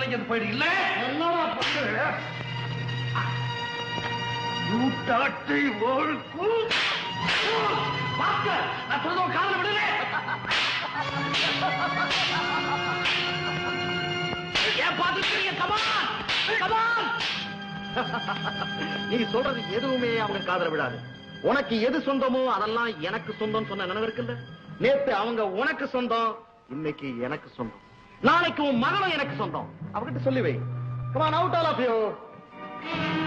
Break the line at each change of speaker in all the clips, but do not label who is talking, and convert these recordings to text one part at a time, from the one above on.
இங்க போயிடு இல்ல என்னடா பண்ணு ஊட்டாட்டை ஓழுக்கு பாஸ்கர் நான் சொல்றத காதுல விடுறே ஏன் பாத்துக்கிறீங்க கமான் கமான் நீ சொல்றது எதுவுமே அவங்க காதுல விடாது உனக்கு எது சொந்தமோ அதெல்லாம் எனக்கு சொந்தம் சொன்ன நினைவு இருக்குல்ல நேத்து அவங்க உனக்கு சொந்தம் இன்னைக்கு எனக்கு சொந்தம் நாளைக்கு உன் மகளும் எனக்கு சொந்தம் அவகிட்ட சொல்லி வை come on out all of you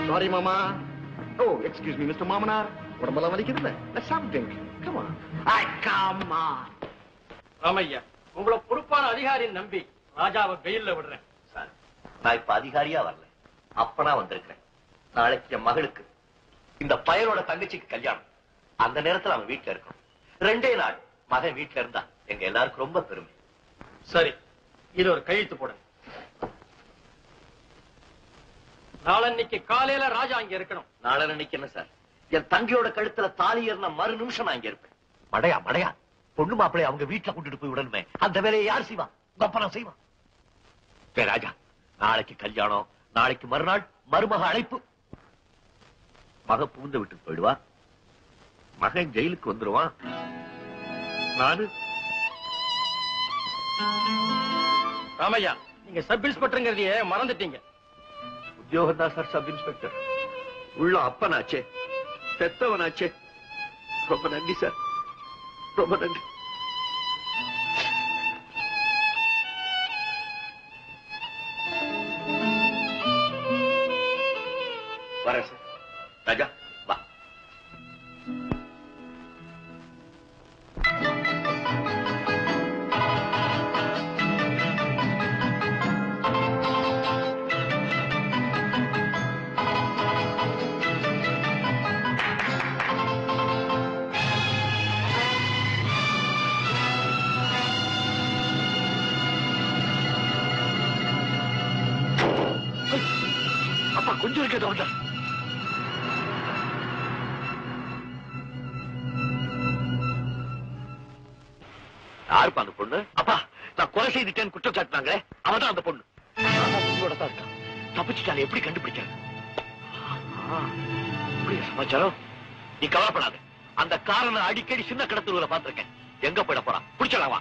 sorry mama oh excuse me mr மாமனார் உடம்பெல்லாம் வலிக்குதுல்ல let's have a drink come on come on
Ramaiah உங்களை பொறுப்பான அதிகாரியை நம்பி ராஜாவை வெயில்ல விடுறேன்
சார் நான் இப்ப அதிகாரியா வரல அப்பனா வந்திருக்கிறேன் நாளைக்கு என் மகளுக்கு இந்த பயரோட தங்கச்சிக்கு கல்யாணம் அந்த நேரத்துல அவன் வீட்டுல இருக்கணும் 2 நாள் மகன் வீட்டுல இருந்தா எங்க எல்லாருக்கும் ரொம்ப பெருமை
சரி இது ஒரு கையெழுத்து போட நாளன்னைக்கு காலையில ராஜா அங்க இருக்கணும்
நாளன்னைக்கு என்ன சார் என் தங்கையோட கழுத்துல தாலி ஏறின மறு நிமிஷம் நான் இங்க இருப்பேன் மடையா மடையா பொண்ணு மாப்பிள்ளை அவங்க வீட்டுல கூட்டிட்டு போய் விடணுமே அந்த வேலையை யார் செய்வா அப்பனா செய்வான் ராஜா நாளைக்கு கல்யாணம் நாளைக்கு மறுநாள் மருமக அழைப்பு மக பூந்த வீட்டுக்கு போயிடுவா மகன் ஜெயிலுக்கு வந்துருவான் நானு
ராமையா நீங்க சப் இன்ஸ்பெக்டர்ங்கிறதையே மறந்துட்டீங்க
உத்தியோகம் தான் சார் சப் இன்ஸ்பெக்டர் உள்ள அப்பனாச்சே பெத்தவனாச்சே ரொம்ப நன்றி சார் ரொம்ப நன்றி வரேன் சார் ராஜா வா அப்பா கொஞ்சம் இருக்கிறது வந்த யாருப்பா அந்த பொண்ணு அப்பா நான் கொலை செய்துட்டேன்னு குற்றம் சாட்டினாங்களே அவதான் அந்த பொண்ணு தான் இருக்கான் தப்பிச்சுட்டாங்க எப்படி கண்டுபிடிச்சாங்க சமாச்சாரம் நீ கவலைப்படாத அந்த காரனை அடிக்கடி சின்ன கடத்தூர்ல பாத்திருக்கேன் எங்க போயிட போறான் பிடிச்சலாவா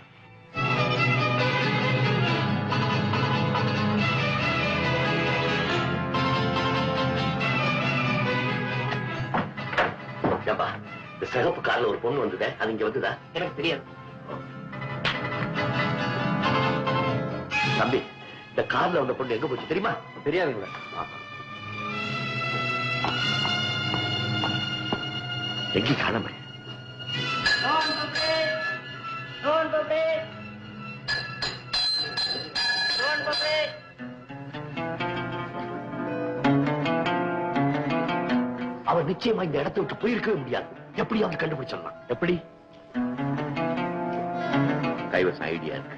இந்த சிகப்பு கார்ல ஒரு பொண்ணு வந்ததே அது இங்க வந்துதா எனக்கு தெரியாது தம்பி இந்த கார்ல வந்த பொண்ணு எங்க போச்சு தெரியுமா தெரியாதுங்களா எங்க காணாம அவன் நிச்சயமா இந்த இடத்தை விட்டு போயிருக்கவே முடியாது எப்படியாவது கண்டுபிடிச்சிடலாம் எப்படி கைவசம் ஐடியா இருக்கு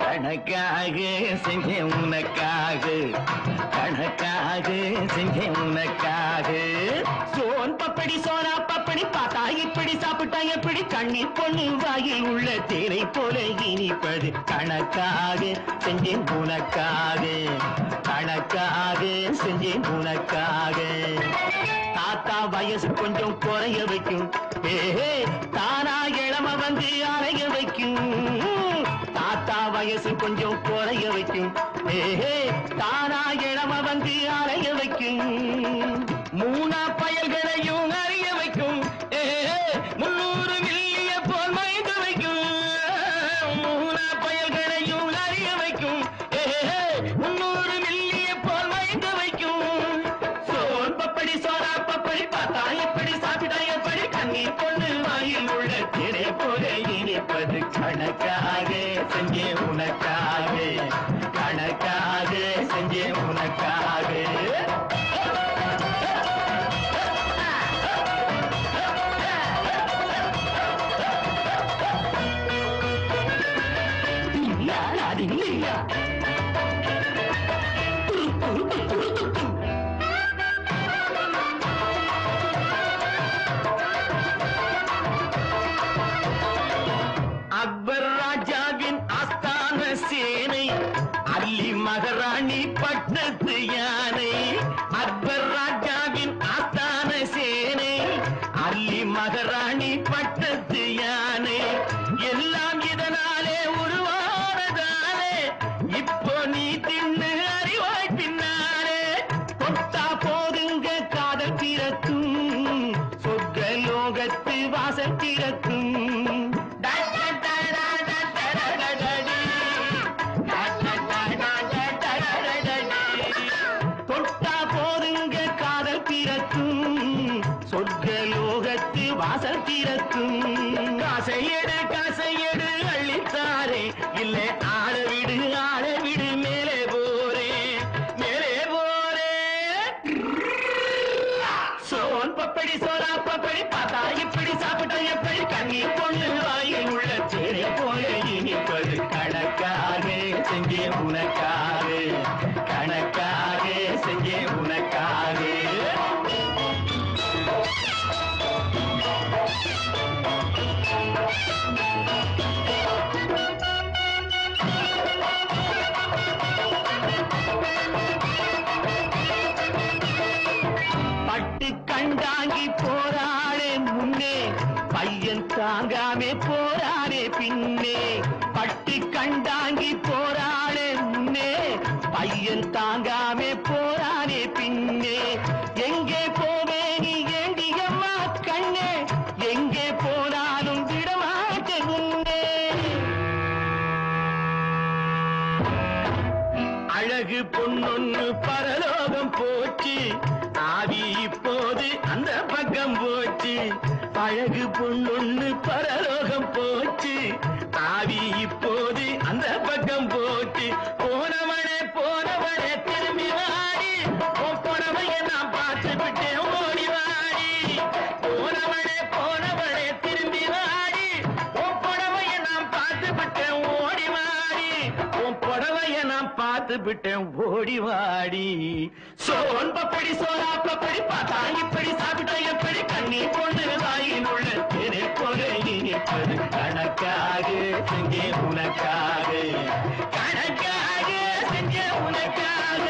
கணக்காக செஞ்சேன் உனக்காக கணக்காக செஞ்சேன் உனக்காக சோன் பப்படி சோனா பப்படி பார்த்தா இப்படி சாப்பிட்டா எப்படி கண்ணீர் பொண்ணு வாயில் உள்ள தேனை போல இனிப்பது கணக்காக செஞ்சேன் உனக்காக கணக்காக செஞ்சேன் உனக்காக தாத்தா வயசு கொஞ்சம் குறைய வைக்கும் தானா இளம வந்து அறைய வைக்கும் தாத்தா வயசு கொஞ்சம் குறைய வைக்கும் தானா இளம வந்து அறைய வைக்கும் மூணா பயல்களையும் அறிய வைக்கும் 300 மில்லிய போல் மயங்க வைக்கும் மூணா பயல்களையும் அறிய வைக்கும் 300 மில்லிய போல் மயங்க வைக்கும் சோன் பப்படி சோனா பப்படி பார்த்தா எப்படி சாப்பிட்டா எப்படி கண்ணீர் பொண்ணு வாயில் உள்ள திரை போல இனிப்பது கணக்காக செஞ்சே உனக்காக கணக்காக செஞ்சே உனக்காக தொட்டா போதுங்க காதல் பிறக்கும் சொர்க்க லோகத்து வாசல் திறக்கும் தொட்டா போதுங்க காதல் பிறக்கும் சொர்க்க லோகத்து வாசல் திறக்கும் காசையடு அள்ளித்தாரே இல்லை ஆள விடு மேலே போரே சோன் பப்படி சோரா பப்படி பார்த்தா இப்படி சாப்பிட்ட எப்படி கண்ணீர் பொண்ணு வாயில் உள்ள தேரை போல இனிப்பது கணக்காக செஞ்சே உனக்காக கணக்காக செஞ்சே உனக்காக பட்டு கண்டாங்கி போராடே முன்னே பையன் தாங்காமே போராடே பின்னே பட்டு கண்டாங்கி போராடே முன்னே பையன் தாங்காமே போராடே பின்னே எங்கே போவே நீ ஏண்டியம்மா கண்ணே எங்கே போனாலும் விடமாட்டே முன்னே அழகு பொன்னொன்னு பரலோகம் போச்சு ஆவி இப்போது அந்த பக்கம் போச்சு அழகு பொண்ணொன்னு பரலோகம் போச்சு ஆவி இப்போது அந்த பக்கம் போச்சு போனவனே திரும்பி வாடி போனவைய நான் பார்த்து விட்டேன் ஓடி வாடி போனவனே திரும்பி வாடி புடவைய நான் பார்த்து விட்டேன் ஓடி வாடி புடவைய நான் பார்த்து விட்டேன் ஓடி வாடி சோன் பப்படி சோரா பப்படி பார்த்தா இப்படி சாப்பிட்டா எப்படி கண்ணீர் கொண்டு வாயில் உள்ள தேரை போல இனிப்பது கணக்காக செஞ்சே உனக்காக கணக்காக செஞ்சே உனக்காக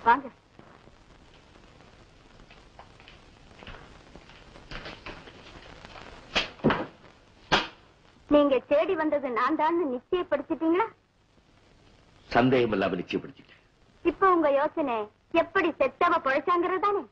வாங்க. நீங்க தேடி வந்தது நான் தான் நிச்சயப்படுத்திட்டீங்களா?
சந்தேகம் இல்லாம நிச்சயப்படுத்திட்டேன்.
இப்ப உங்க யோசனை எப்படி செத்தவ பொழைச்சாங்கிறது தானே?